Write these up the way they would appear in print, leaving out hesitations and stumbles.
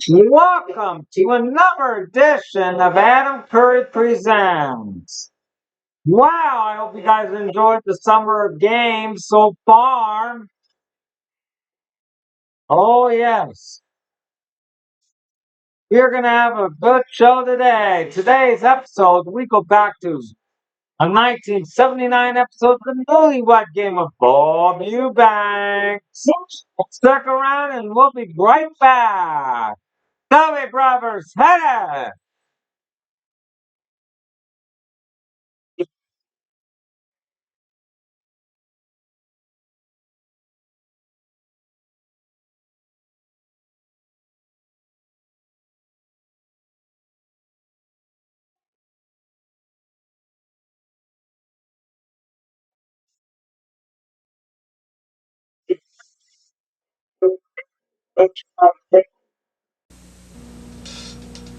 Welcome to another edition of Adam Curry Presents. Wow, I hope you guys enjoyed the summer of games so far. Oh, yes. We're going to have a good show today. Today's episode, we go back to a 1979 episode of the Newlywed Game of Bob Eubanks. Stick around and we'll be right back. Dovey Brothers, head!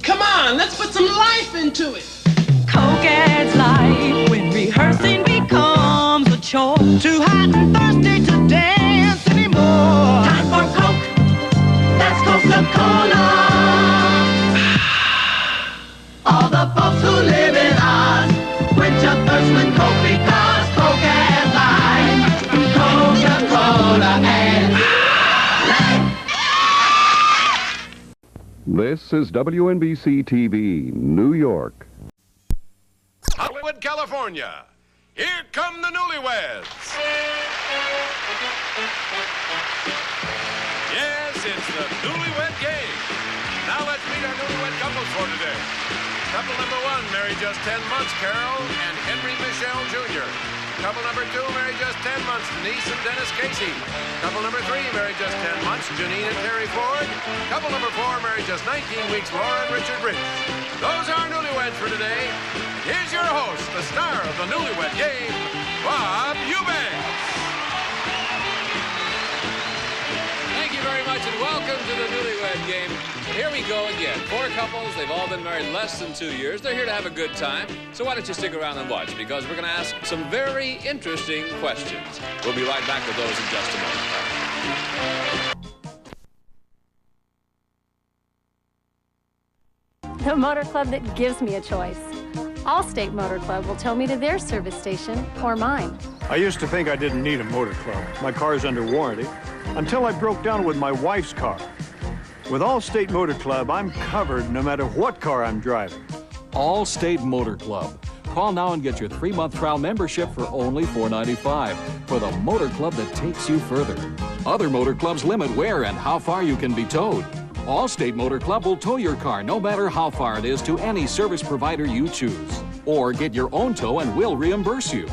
Come on, let's put some life into it. Coke adds life when rehearsing becomes a chore. Too hot and thirsty to dance anymore. Time for Coke, that's Coca-Cola. All the folks who live in Oz quench a thirst with Coke because Coke adds life. Coca-Cola adds life. This is WNBC TV, New York. Hollywood, California. Here come the newlyweds. Yes, it's the newlywed game. Now let's meet our newlywed couples for today. Couple number one, married just 10 months, Carol and Henry Michelle Jr. Couple number two, married just 10 months, Denise and Dennis Casey. Couple number three, married just 10 months, Janine and Terry Ford. Couple number four, married just 19 weeks, Laura and Richard Rich. Those are our newlyweds for today. Here's your host, the star of the Newlywed Game, Bob Eubanks. Thank you very much and welcome to the Newlywed Game. Here we go again. Four couples, they've all been married less than 2 years. They're here to have a good time. So why don't you stick around and watch, because we're going to ask some very interesting questions. We'll be right back with those in just a moment. The motor club that gives me a choice. Allstate Motor Club will tow me to their service station or mine. I used to think I didn't need a motor club. My car's under warranty. Until I broke down with my wife's car. With Allstate Motor Club, I'm covered no matter what car I'm driving. Allstate Motor Club. Call now and get your 3-month trial membership for only $4.95 for the motor club that takes you further. Other motor clubs limit where and how far you can be towed. Allstate Motor Club will tow your car no matter how far it is to any service provider you choose. Or get your own tow and we'll reimburse you.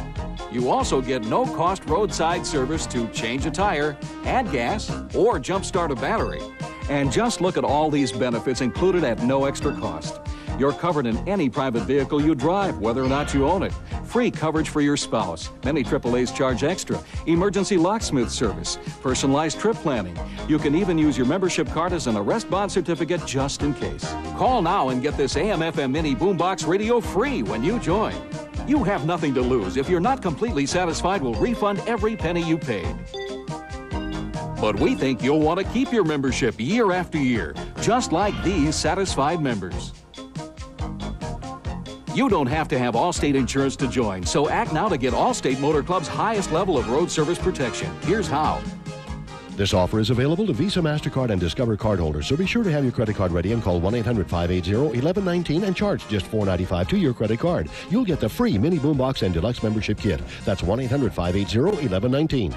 You also get no-cost roadside service to change a tire, add gas, or jump-start a battery. And just look at all these benefits included at no extra cost. You're covered in any private vehicle you drive, whether or not you own it. Free coverage for your spouse. Many AAAs charge extra. Emergency locksmith service. Personalized trip planning. You can even use your membership card as an arrest bond certificate just in case. Call now and get this AM/FM mini boombox radio free when you join. You have nothing to lose. If you're not completely satisfied, we'll refund every penny you paid. But we think you'll want to keep your membership year after year, just like these satisfied members. You don't have to have Allstate insurance to join, so act now to get Allstate Motor Club's highest level of road service protection. Here's how. This offer is available to Visa, MasterCard, and Discover cardholders, so be sure to have your credit card ready and call 1-800-580-1119 and charge just $4.95 to your credit card. You'll get the free mini boombox and deluxe membership kit. That's 1-800-580-1119.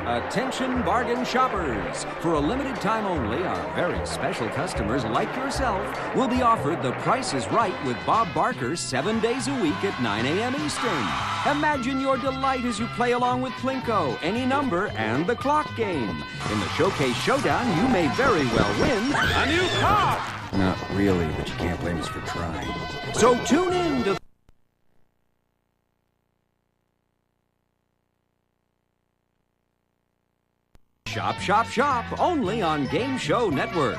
Attention bargain shoppers. For a limited time only, our very special customers like yourself will be offered The Price is Right with Bob Barker 7 days a week at 9 a.m. Eastern. Imagine your delight as you play along with Plinko, Any Number, and the Clock Game. In the Showcase Showdown, you may very well win a new car. Not really, but you can't blame us for trying. So tune in to Shop, shop, shop, only on Game Show Network.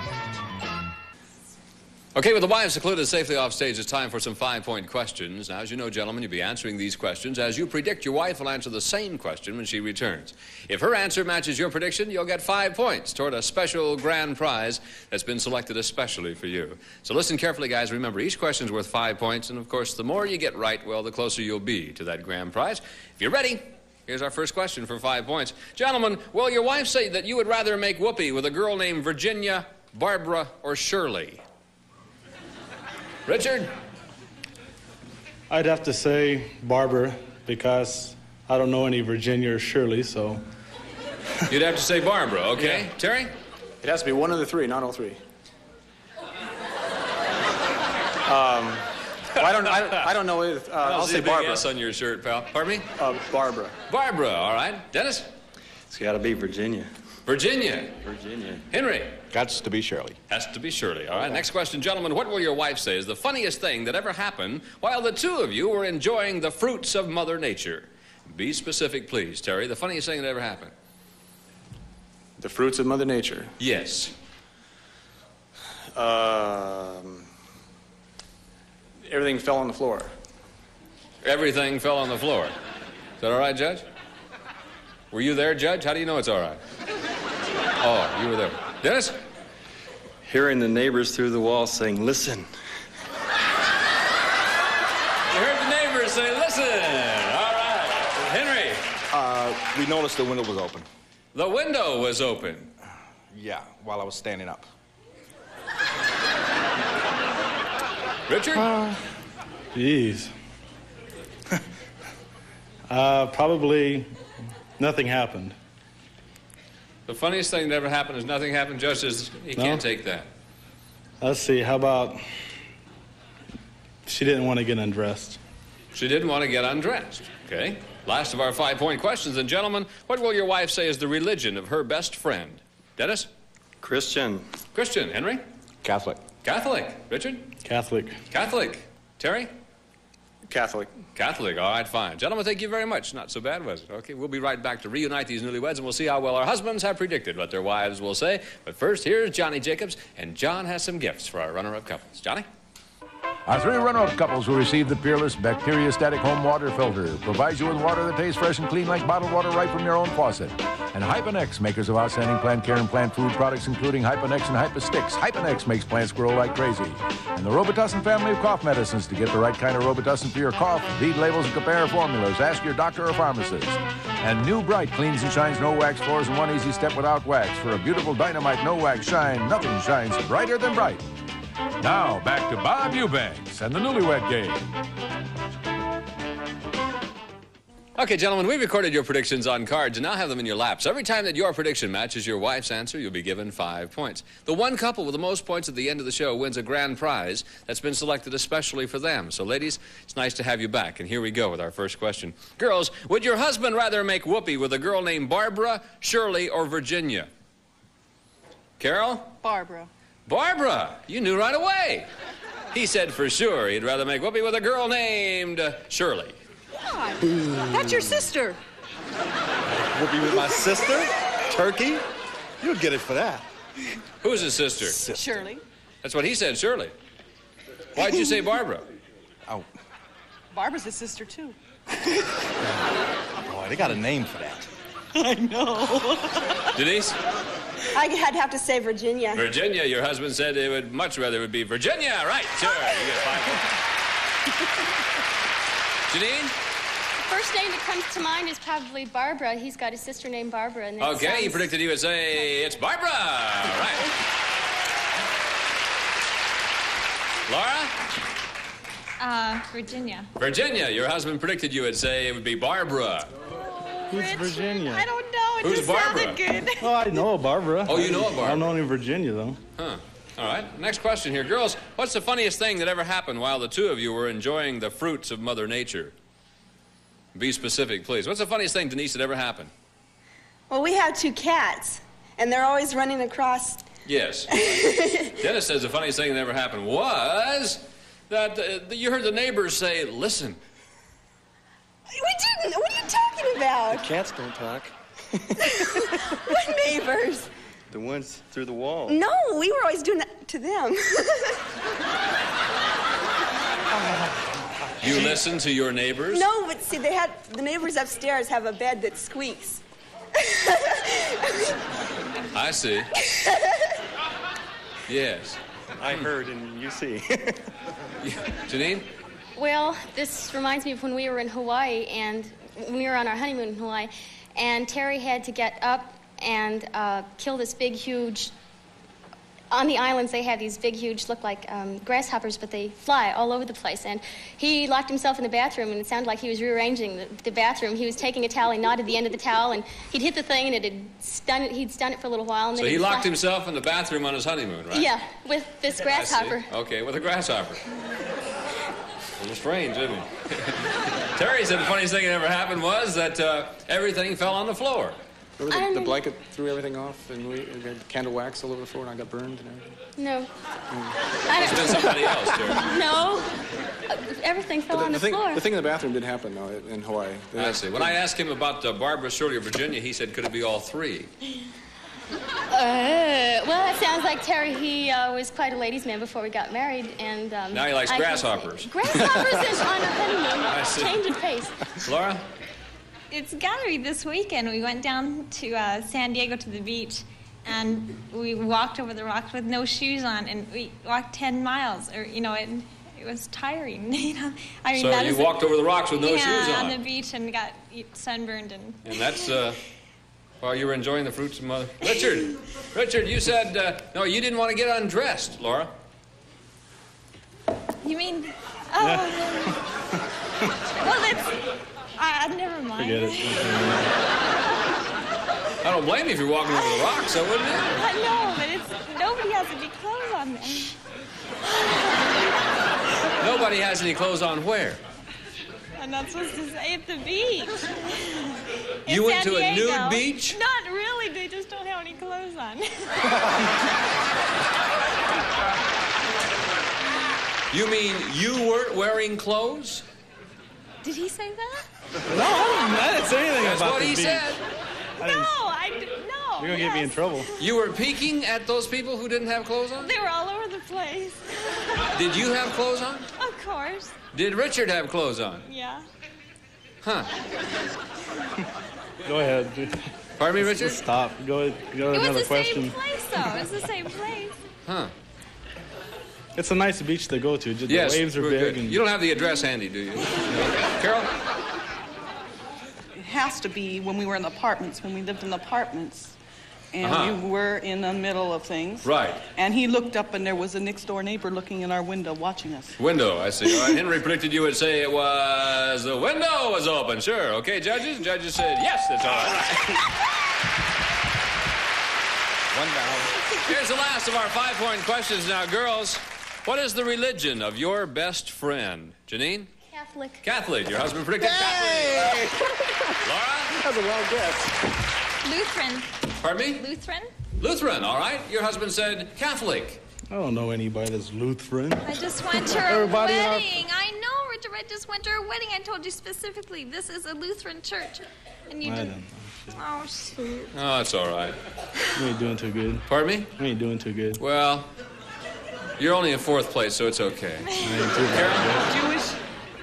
Okay, with the wives secluded safely off stage, it's time for some 5-point questions. Now, as you know, gentlemen, you'll be answering these questions. As you predict, your wife will answer the same question when she returns. If her answer matches your prediction, you'll get 5 points toward a special grand prize that's been selected especially for you. So listen carefully, guys. Remember, each question's worth 5 points, and of course, the more you get right, well, the closer you'll be to that grand prize. If you're ready, here's our first question for 5 points. Gentlemen, will your wife say that you would rather make whoopee with a girl named Virginia, Barbara, or Shirley? Richard? I'd have to say Barbara, because I don't know any Virginia or Shirley, so. You'd have to say Barbara, okay. Yeah. Terry? It has to be one of the three, not all three. I don't know if, I'll say Barbara. S on your shirt, pal. Pardon me? Barbara. Barbara, all right. Dennis? It's got to be Virginia. Virginia. Virginia. Henry? Has to be Shirley. Has to be Shirley. All right, next question. Gentlemen, what will your wife say is the funniest thing that ever happened while the two of you were enjoying the fruits of Mother Nature? Be specific, please, Terry. The funniest thing that ever happened. The fruits of Mother Nature. Yes. Everything fell on the floor. Everything fell on the floor. Is that all right, Judge? Were you there, Judge? How do you know it's all right? Oh, you were there. Dennis? Hearing the neighbors through the wall saying, listen. You heard the neighbors say, listen. All right. Henry? We noticed the window was open. The window was open. Yeah, while I was standing up. Richard? Jeez. Probably nothing happened. The funniest thing that ever happened is nothing happened, just as he can't take that. Let's see, how about she didn't want to get undressed? She didn't want to get undressed. Okay. Last of our 5-point questions. And gentlemen, what will your wife say is the religion of her best friend? Dennis? Christian. Christian. Henry? Catholic. Catholic. Richard? Catholic. Catholic. Terry? Catholic. Catholic. All right, fine. Gentlemen, thank you very much. Not so bad, was it? Okay, we'll be right back to reunite these newlyweds, and we'll see how well our husbands have predicted what their wives will say. But first, here's Johnny Jacobs, and John has some gifts for our runner-up couples. Johnny? Our 3 runner-up couples will receive the Peerless Bacteria-Static Home Water Filter. Provides you with water that tastes fresh and clean like bottled water right from your own faucet. And Hyponex, makers of outstanding plant care and plant food products, including Hyponex and Hyposticks. Hyponex makes plants grow like crazy. And the Robitussin family of cough medicines. To get the right kind of Robitussin for your cough, read labels and compare formulas. Ask your doctor or pharmacist. And New Bright cleans and shines no wax floors in one easy step without wax. For a beautiful dynamite no wax shine, nothing shines brighter than bright. Now, back to Bob Eubanks and the Newlywed Game. Okay, gentlemen, we recorded your predictions on cards and now have them in your laps. Every time that your prediction matches your wife's answer, you'll be given 5 points. The one couple with the most points at the end of the show wins a grand prize that's been selected especially for them. So, ladies, it's nice to have you back. And here we go with our first question. Girls, would your husband rather make whoopee with a girl named Barbara, Shirley, or Virginia? Carol? Barbara. Barbara! You knew right away. He said for sure he'd rather make whoopee with a girl named Shirley. God, that's your sister. Whoopee with my sister? Turkey? You'll get it for that. Who's his sister? Shirley. That's what he said, Shirley. Why'd you say Barbara? Oh. Barbara's his sister, too. Boy, they got a name for that. I know. Denise? I'd have to say Virginia. Virginia, your husband said he would much rather it would be Virginia. Right, sure. You get 5 points. Janine? The first name that comes to mind is probably Barbara. He's got a sister named Barbara. And Okay, he predicted he would say it's Barbara. Right. Laura? Virginia. Virginia, your husband predicted you would say it would be Barbara. Who's Virginia? I don't know. It Who's just Barbara? sounded good. Oh, I know a Barbara. Oh, you know a Barbara. I don't know any Virginia, though. Huh. All right. Next question here. Girls, what's the funniest thing that ever happened while the two of you were enjoying the fruits of Mother Nature? Be specific, please. What's the funniest thing, Denise, that ever happened? Well, we have 2 cats, and they're always running across. Yes. Dennis says the funniest thing that ever happened was that you heard the neighbors say, listen. We didn't. What are you talking about? Cats don't talk. What neighbors? The ones through the wall. No, we were always doing that to them. You listen to your neighbors? No, but see, the neighbors upstairs have a bed that squeaks. I see. Yes. I heard and you see. Janine? Well, this reminds me of when we were in Hawaii, and when we were on our honeymoon in Hawaii, and Terry had to get up and kill this big, huge... On the islands, they have these big, huge, look like grasshoppers, but they fly all over the place. And he locked himself in the bathroom, and it sounded like he was rearranging the bathroom. He was taking a towel, he knotted the end of the towel, and he'd hit the thing, and he'd stun it for a little while. And So then he locked himself in the bathroom on his honeymoon, right? Yeah, with this grasshopper. Okay, with a grasshopper. A little strange, isn't it? Terry said the funniest thing that ever happened was that everything fell on the floor. Remember the blanket threw everything off, and we had candle wax all over the floor, and I got burned and everything? No. It's been somebody else, Terry. No. Everything fell on the floor. The thing in the bathroom did happen, though, in Hawaii. I see. When I asked him about Barbara, Shirley, or Virginia, he said, could it be all three? Well, it sounds like Terry, he was quite a ladies' man before we got married, and... now he likes grasshoppers. Grasshoppers is on a honeymoon. I see. Change of pace. Laura? It's gotta be this weekend. We went down to San Diego to the beach, and we walked over the rocks with no shoes on, and we walked 10 miles, or, you know, it was tiring, you know. I mean, So you walked over the rocks with no shoes on? Yeah, on the beach, and got sunburned. And that's, while you were enjoying the fruits of mother... Richard, you said, no, you didn't want to get undressed, Laura. You mean... Oh, well, that's... never mind. Forget it. I don't blame you if you're walking over the rocks, I wouldn't you? I know, but nobody has any clothes on then. Nobody has any clothes on where? I'm not supposed to say at the beach. You went to a nude beach? Not really, they just don't have any clothes on. You mean you weren't wearing clothes? Did he say that? No, I didn't say anything That's about what the he beach. said. No. You're gonna get me in trouble. You were peeking at those people who didn't have clothes on? They were all over the place. Did you have clothes on? Of course. Did Richard have clothes on? Yeah. Huh. Go ahead. Pardon me, Richard? Stop. Go to another question. It was the same place, though. It was the same place. Huh. It's a nice beach to go to. Just Yes, the waves are we're big. good. And You don't have the address handy, do you? Carol? It has to be when we were in the apartments, when we lived in the apartments. And we were in the middle of things. Right. And he looked up, and there was a next-door neighbor looking in our window watching us. Window, I see. All right, Henry predicted you would say it was the window was open. Sure. Okay, judges? Judges said yes, that's all right. One down. Here's the last of our 5-point questions now, girls. What is the religion of your best friend? Janine? Catholic. Catholic. Your husband predicted Catholic. Laura? That's a wild guess. Lutheran. Pardon me? Lutheran? Lutheran, all right. Your husband said Catholic. I don't know anybody that's Lutheran. I just went to her Everybody in our- wedding. I know, Richard. I just went to her wedding. I told you specifically, this is a Lutheran church. And you I didn't. don't know. Oh, shoot. Oh, that's all right. We ain't doing too good. Pardon me? We ain't doing too good. Well, you're only in 4th place, so it's okay. I ain't too bad. Jewish?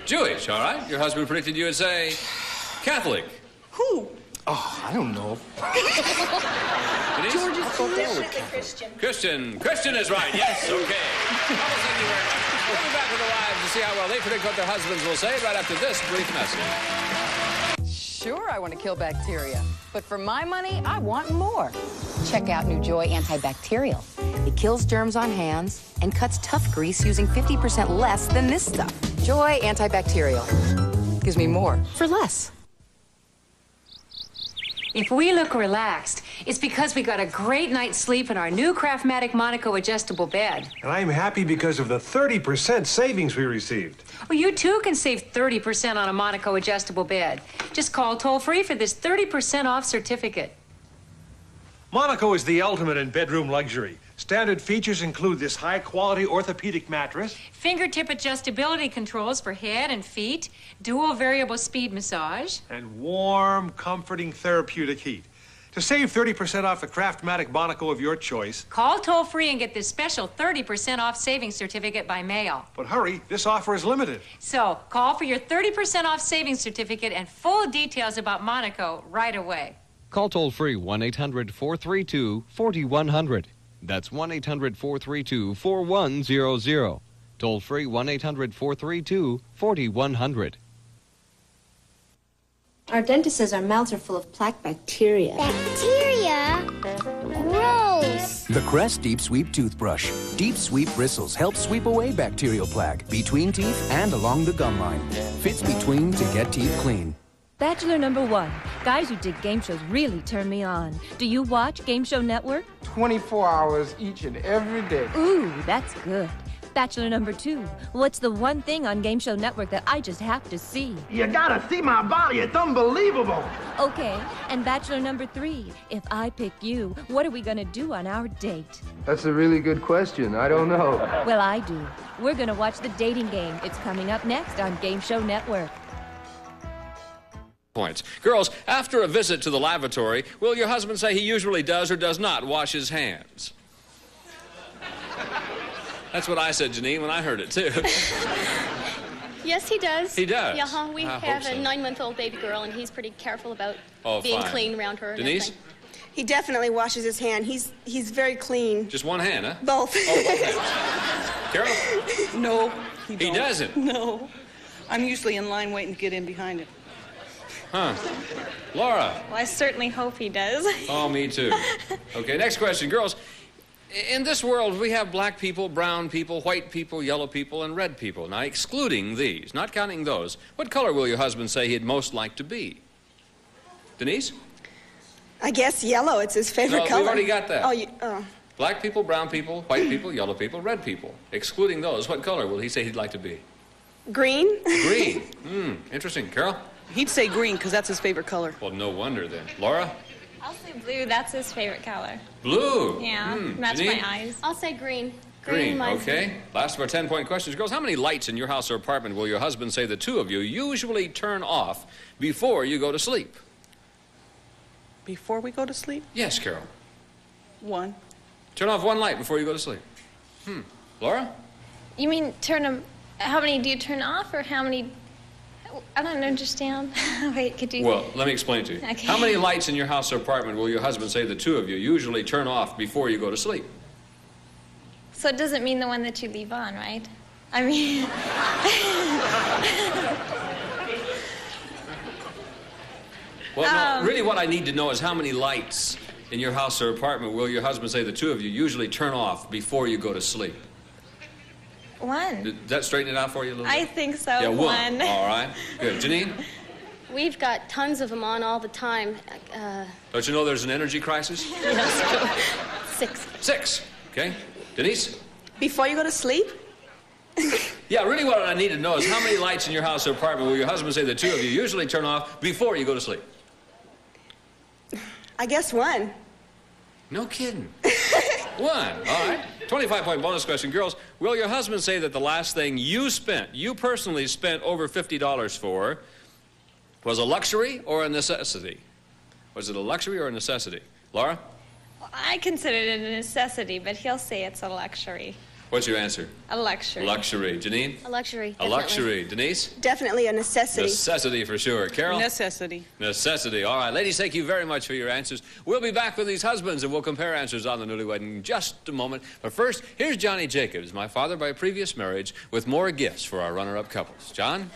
Jewish, all right. Your husband predicted you would say Catholic. Who? Oh, I don't know. Denise? Christian. Christian is right. Yes, okay. Well, thank you very much. We'll be back with the wives to see how well they predict what their husbands will say right after this brief message. Sure, I want to kill bacteria, but for my money, I want more. Check out new Joy Antibacterial. It kills germs on hands and cuts tough grease using 50% less than this stuff. Joy Antibacterial gives me more for less. If we look relaxed, it's because we got a great night's sleep in our new Craftmatic Monaco adjustable bed. And I'm happy because of the 30% savings we received. Well, you too can save 30% on a Monaco adjustable bed. Just call toll-free for this 30% off certificate. Monaco is the ultimate in bedroom luxury. Standard features include this high-quality orthopedic mattress, Fingertip adjustability controls for head and feet, dual variable speed massage. and warm, comforting therapeutic heat. To save 30% off the Craftmatic Monaco of your choice. Call toll-free and get this special 30% off savings certificate by mail. But hurry, this offer is limited. So, call for your 30% off savings certificate and full details about Monaco right away. Call toll-free 1-800-432-4100. That's 1-800-432-4100. Toll-free 1-800-432-4100. Our dentist says our mouths are full of plaque bacteria. Bacteria? Gross! The Crest Deep Sweep Toothbrush. Deep Sweep bristles help sweep away bacterial plaque between teeth and along the gum line. Fits between to get teeth clean. Bachelor #1. Guys who dig game shows really turn me on. Do you watch Game Show Network? 24 hours each and every day. Ooh, that's good. Bachelor #2. What's the one thing on Game Show Network that I just have to see? You gotta see my body. It's unbelievable. Okay, and Bachelor #3. If I pick you, what are we gonna do on our date? That's a really good question. I don't know. Well, I do. We're gonna watch The Dating Game. It's coming up next on Game Show Network. Points. Girls, after a visit to the lavatory, will your husband say he usually does or does not wash his hands? That's what I said, Janine, when I heard it, too. Yes, he does. He does? Yeah, we I have hope a so. 9-month-old baby girl, and he's pretty careful about being fine. clean around her. Denise? And everything. He definitely washes his hand. He's very clean. Just one hand, huh? Both. Oh, both hands. Carol? No, He doesn't? No. I'm usually in line waiting to get in behind him. Huh. Laura? Well, I certainly hope he does. Oh, me too. Okay, next question. Girls, in this world, we have black people, brown people, white people, yellow people, and red people. Now, excluding these, not counting those, what color will your husband say he'd most like to be? Denise? I guess yellow. It's his favorite No, color. we've already got that. Oh. Black people, brown people, white people, yellow people, red people. Excluding those, what color will he say he'd like to be? Green. Green. Interesting. Carol? He'd say green because that's his favorite color. Well, no wonder then. Laura? I'll say blue. That's his favorite color. Blue. Yeah, match Janine? my eyes. I'll say green. Green, reminds okay. me. Last of our 10-point questions. Girls, how many lights in your house or apartment will your husband say the two of you usually turn off before you go to sleep? Before we go to sleep? Yes, Carol. One. Turn off one light before you go to sleep. Laura? You mean turn them? How many do you turn off, or how many? I don't understand. Wait, could you? Well, let me explain it to you. Okay. How many lights in your house or apartment will your husband say the two of you usually turn off before you go to sleep? So it doesn't mean the one that you leave on, right? I mean. Well, no, really what I need to know is how many lights in your house or apartment will your husband say the two of you usually turn off before you go to sleep? One. Did that straighten it out for you a little bit? I think so. Yeah, one. All right. Good. Janine? We've got tons of them on all the time. Don't you know there's an energy crisis? Yes. 6. 6. Okay. Denise? Before you go to sleep? Yeah, really what I need to know is how many lights in your house or apartment will your husband say the two of you usually turn off before you go to sleep? I guess one. No kidding. 1. All right. 25-point bonus question. Girls, will your husband say that the last thing you personally spent over $50 for, was a luxury or a necessity? Was it a luxury or a necessity? Laura? Well, I consider it a necessity, but he'll say it's a luxury. What's your answer? A luxury. Luxury. Janine? A luxury. A Definitely. luxury. Denise? Definitely a necessity. Necessity for sure. Carol? Necessity. Necessity. All right. Ladies, thank you very much for your answers. We'll be back with these husbands, and we'll compare answers on the Newlywed in just a moment. But first, here's Johnny Jacobs, my father by previous marriage, with more gifts for our runner-up couples. John?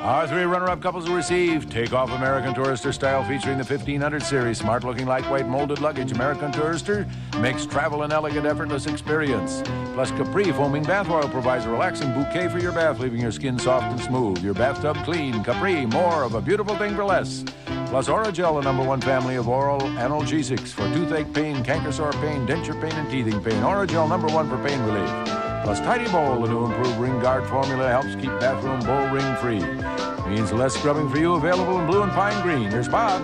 Our 3 runner-up couples will receive Takeoff American Tourister style featuring the 1500 series. Smart-looking, lightweight, molded luggage. American Tourister makes travel an elegant, effortless experience. Plus, Capri Foaming Bath Oil provides a relaxing bouquet for your bath, leaving your skin soft and smooth. Your bathtub clean. Capri, more of a beautiful thing for less. Plus, Oragel, the #1 family of oral analgesics for toothache pain, canker sore pain, denture pain, and teething pain. Oragel, #1 for pain relief. Plus, Tidy Bowl, the new improved ring guard formula, helps keep bathroom bowl ring free. Means less scrubbing for you, available in blue and pine green. Here's Bob.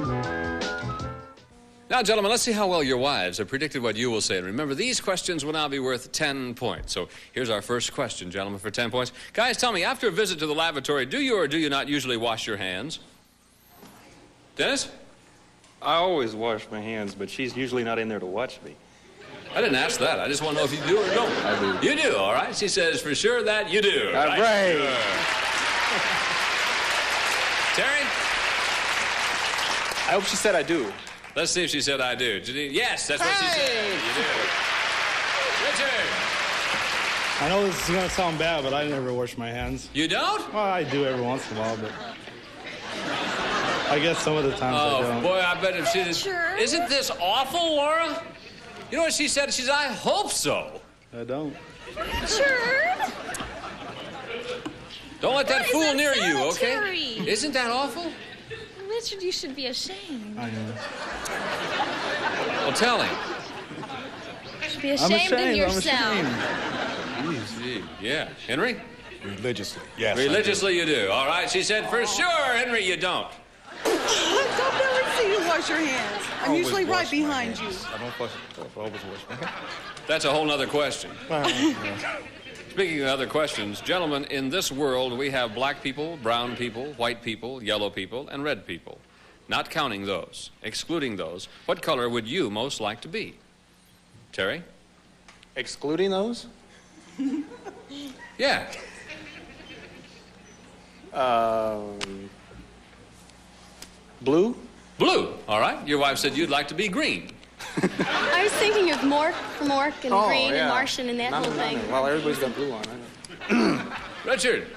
Now, gentlemen, let's see how well your wives have predicted what you will say. And remember, these questions will now be worth 10 points. So here's our first question, gentlemen, for 10 points. Guys, tell me, after a visit to the lavatory, do you or do you not usually wash your hands? Dennis? I always wash my hands, but she's usually not in there to watch me. I didn't ask that. I just want to know if you do or don't. I do. You do, all right. She says for sure that you do. All right. Sure. Terry? I hope she said I do. Let's see if she said I do. Yes, that's what she said. You do. Richard? I know this is going to sound bad, but I never wash my hands. You don't? Well, I do every once in a while, but I guess some of the times I don't. Oh, boy, I bet if she did. Sure. Isn't this awful, Laura? You know what she said? She said, I hope so. I don't. Sure. Don't let that fool near you, okay? Terry? Isn't that awful? Richard, you should be ashamed. I know. Well, tell him. You should be ashamed of yourself. Easy. Yeah. Henry? Religiously, yes. Religiously you do. All right. She said, for sure, Henry, you don't. I've never seen you wash your hands. I'm usually right behind you. I don't always wash my hands. That's a whole nother question. Speaking of other questions, gentlemen, in this world we have black people, brown people, white people, yellow people, and red people. Not counting those, excluding those, what color would you most like to be? Terry? Excluding those? Yeah. Blue? Blue. All right. Your wife said you'd like to be green. I was thinking of Mork from Mork and Green and Martian and that whole thing. Well, everybody's got blue on. I know. Richard.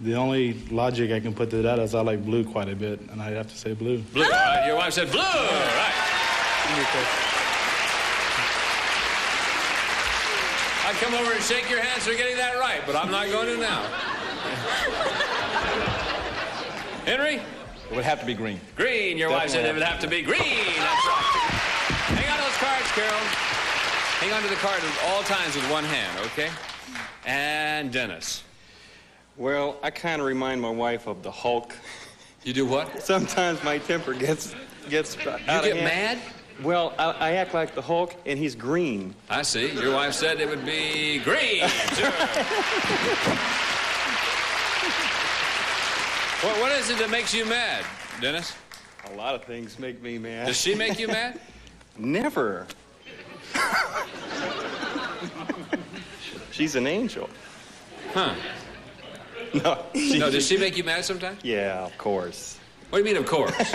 The only logic I can put to that is I like blue quite a bit, and I'd have to say blue. Blue. All right. Your wife said blue. All right. I'd come over and shake your hands for getting that right, but I'm not going to now. Henry? It would have to be green. Green. Your wife said it would have to be green. That's right. Hang on to those cards, Carol. Hang on to the card at all times with one hand, okay? And Dennis. Well, I kind of remind my wife of the Hulk. You do what? Sometimes my temper gets out of hand. You get mad? Well, I act like the Hulk, and he's green. I see. Your wife said it would be green. Sure. What is it that makes you mad, Dennis? A lot of things make me mad. Does she make you mad? Never. She's an angel. Huh. No. No, does she make you mad sometimes? Yeah, of course. What do you mean, of course?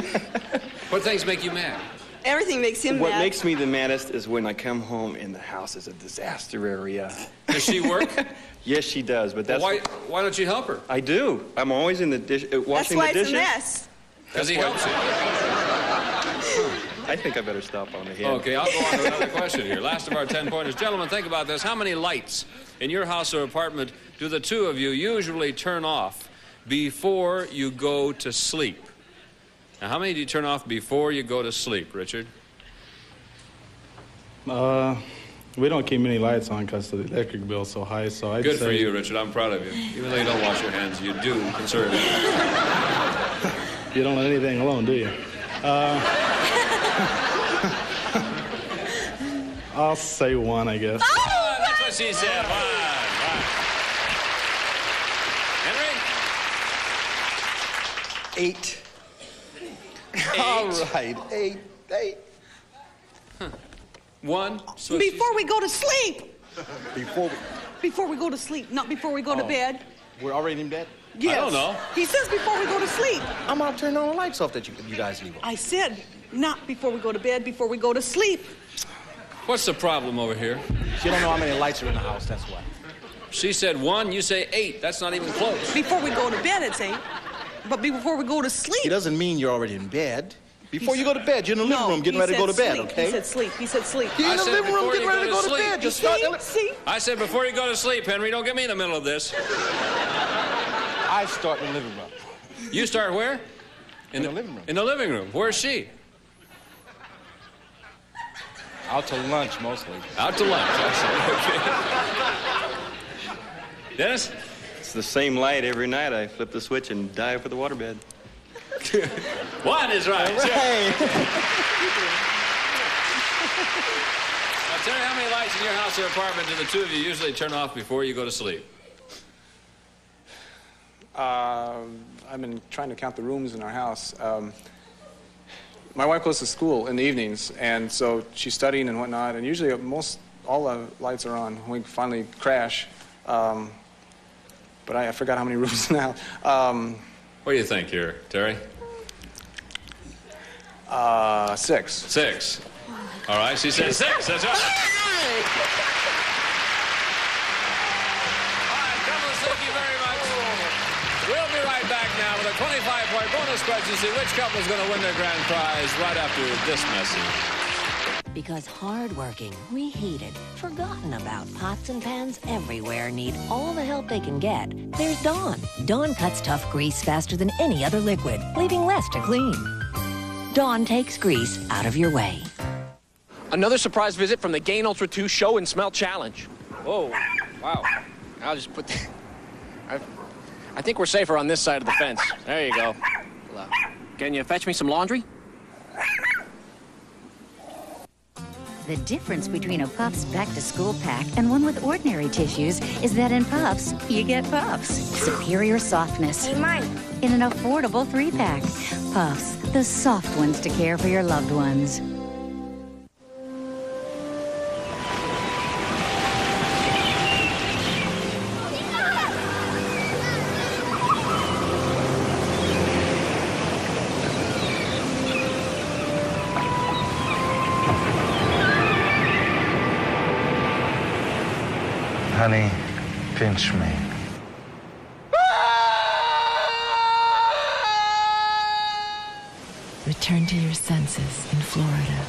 What things make you mad? Everything makes him What mad. makes me the maddest is when I come home and the house is a disaster area. Does she work? Yes, she does, but that's... Well, why don't you help her? I do. I'm always in the dish, washing the dishes. That's why it's a mess. Because he helps you. I think I better stop on the head. Okay, I'll go on to another question here. Last of our 10-pointers. Gentlemen, think about this. How many lights in your house or apartment do the two of you usually turn off before you go to sleep? Now, how many do you turn off before you go to sleep, Richard? We don't keep many lights on because the electric bill's so high, so I'd Good say... for you, Richard. I'm proud of you. Even though you don't wash your hands, you do conserve it. You don't let anything alone, do you? I'll say one, I guess. Oh, that's what she said. One. Henry? 8. All right, 8. Huh. One. So Before we go to sleep. Before we go to sleep, not before we go to bed. We're already in bed? Yes. I don't know. He says before we go to sleep. I'm out turning all the lights off that you guys leave on. I said not before we go to bed, before we go to sleep. What's the problem over here? She don't know how many lights are in the house, that's why. She said 1, you say 8. That's not even close. Before we go to bed, it's 8. But before we go to sleep. It doesn't mean you're already in bed. Before you go to bed, you're in the living room getting ready to go to bed, okay? He said sleep. He said sleep. You're in the living room getting ready to go to bed. Just start See? I said before you go to sleep, Henry. Don't get me in the middle of this. I start in the living room. You start where? In the living room. In the living room. Where's she? Out to lunch, mostly. Out to lunch. Okay. Dennis? It's the same light every night. I flip the switch and dive for the waterbed. 1 is right. All right. Now, Terry, how many lights in your house or apartment do the two of you usually turn off before you go to sleep? I've been trying to count the rooms in our house. My wife goes to school in the evenings, and so she's studying and whatnot, and usually all the lights are on when we finally crash. But I forgot how many rooms now. What do you think here, Terry? 6. 6. All right, she said 6. That's right. All right, fellas, thank you very much. We'll be right back now with a 25-point bonus question to see which couple is going to win their grand prize right after this message. Because hardworking, reheated, forgotten about pots and pans everywhere need all the help they can get, there's Dawn. Dawn cuts tough grease faster than any other liquid, leaving less to clean. Dawn takes grease out of your way. Another surprise visit from the Gain Ultra 2 Show and Smell Challenge. Whoa, wow. I'll just put I think we're safer on this side of the fence. There you go. Can you fetch me some laundry? The difference between a Puffs back-to-school pack and one with ordinary tissues is that in Puffs, you get Puffs. Superior softness. Hey, mine. In an affordable 3-pack. Puffs, the soft ones to care for your loved ones. Honey, pinch me. Return to your senses in Florida.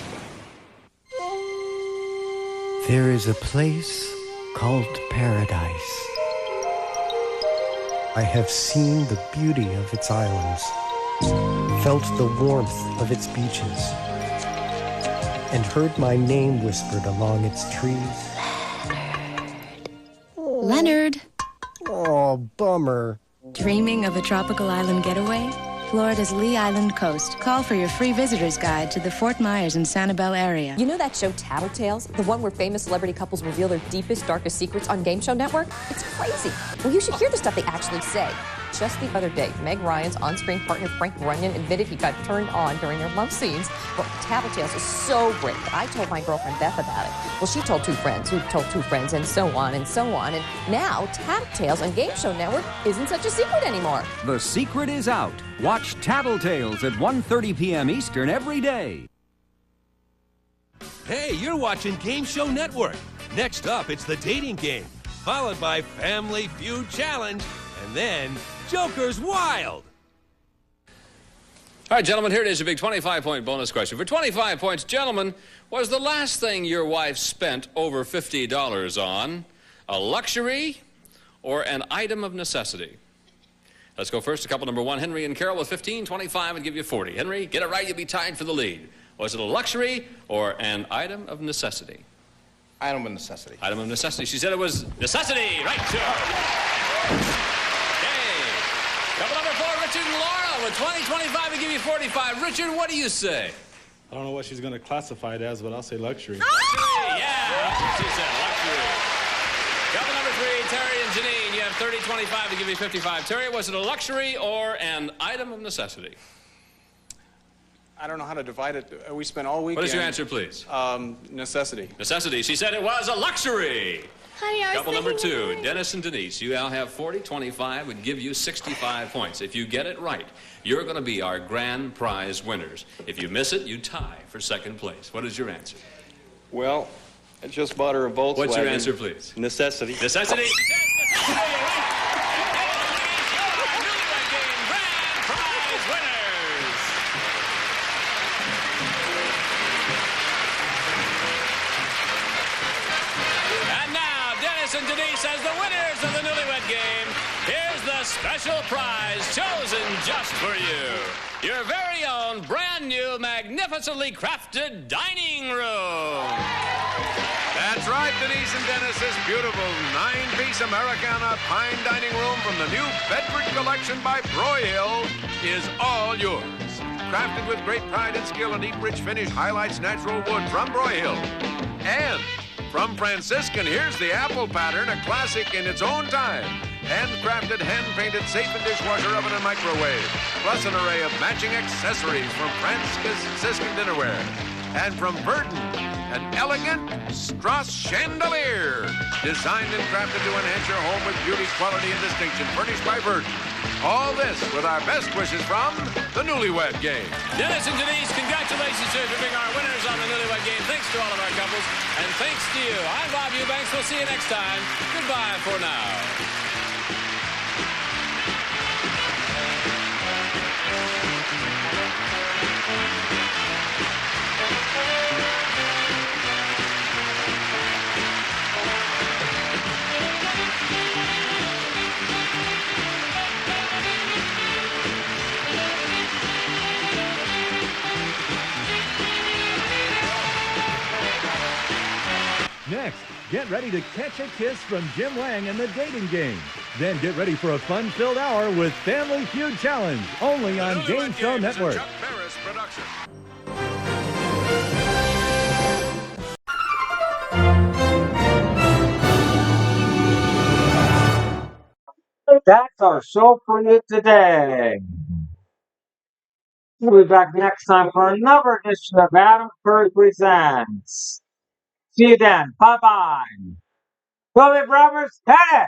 There is a place called paradise. I have seen the beauty of its islands, felt the warmth of its beaches, and heard my name whispered along its trees. Leonard. Oh, bummer. Dreaming of a tropical island getaway? Florida's Lee Island coast. Call for your free visitor's guide to the Fort Myers and Sanibel area. You know that show Tattletales? The one where famous celebrity couples reveal their deepest, darkest secrets on Game Show Network? It's crazy. Well, you should hear the stuff they actually say. Just the other day, Meg Ryan's on-screen partner Frank Runyon admitted he got turned on during their love scenes. Well, Tattletales is so great that I told my girlfriend Beth about it. Well, she told 2 friends who told 2 friends, and so on and so on. And now, Tattletales on Game Show Network isn't such a secret anymore. The secret is out. Watch Tattletales at 1:30 p.m. Eastern every day. Hey, you're watching Game Show Network. Next up, it's the dating game, followed by Family Feud Challenge, and then Joker's Wild. All right, gentlemen, here it is, a big 25-point bonus question. For 25 points, gentlemen, was the last thing your wife spent over $50 on a luxury or an item of necessity? Let's go first to couple number 1, Henry and Carol with 15, 25, and give you 40. Henry, get it right, you'll be tied for the lead. Was it a luxury or an item of necessity? Item of necessity. Item of necessity. She said it was necessity. Right, sure. Couple number 4, Richard and Laura with 20, 25, and give you 45. Richard, what do you say? I don't know what she's going to classify it as, but I'll say luxury. Luxury, yeah. She said luxury. Couple number 3, Terry and Janine. You have 30, 25, and give you 55. Terry, was it a luxury or an item of necessity? I don't know how to divide it. We spent all weekend. What is your answer, please? Necessity. Necessity. She said it was a luxury. Honey, I was Couple number thinking 2, Dennis and Denise. You now have 40, 25, would give you 65 points. If you get it right, you're going to be our grand prize winners. If you miss it, you tie for second place. What is your answer? Well, I just bought her a Volkswagen. What's your answer, please? Necessity. Necessity. And Denise as the winners of the Newlywed Game. Here's the special prize chosen just for you. Your very own brand new, magnificently crafted dining room. That's right, Denise and Dennis's beautiful 9-piece Americana pine dining room from the new Bedford collection by Broyhill is all yours. Crafted with great pride and skill, a deep, rich finish highlights natural wood from Broyhill. And from Franciscan, here's the apple pattern, a classic in its own time. Handcrafted, hand-painted, safe and dishwasher oven and microwave. Plus an array of matching accessories from Francis Siskin Dinnerware. And from Verdon, an elegant Strauss chandelier. Designed and crafted to enhance your home with beauty, quality, and distinction. Furnished by Verdon. All this with our best wishes from the Newlywed Game. Dennis and Denise, congratulations for being our winners on the Newlywed Game. Thanks to all of our couples, and thanks to you. I'm Bob Eubanks. We'll see you next time. Goodbye for now. Next, get ready to catch a kiss from Jim Lang and the Dating Game. Then get ready for a fun-filled hour with Family Feud Challenge, only on Game Show Network. That's our show for you today. We'll be back next time for another edition of Adam Curry Presents. See you then. Bye-bye. Billy Brothers, hit it!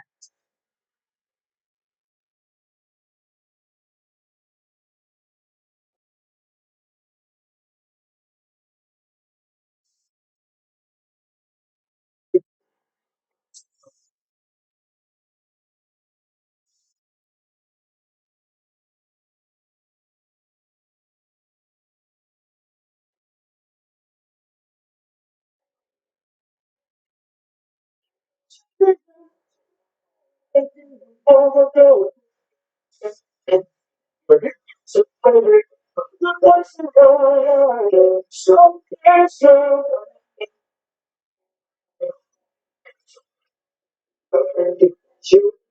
So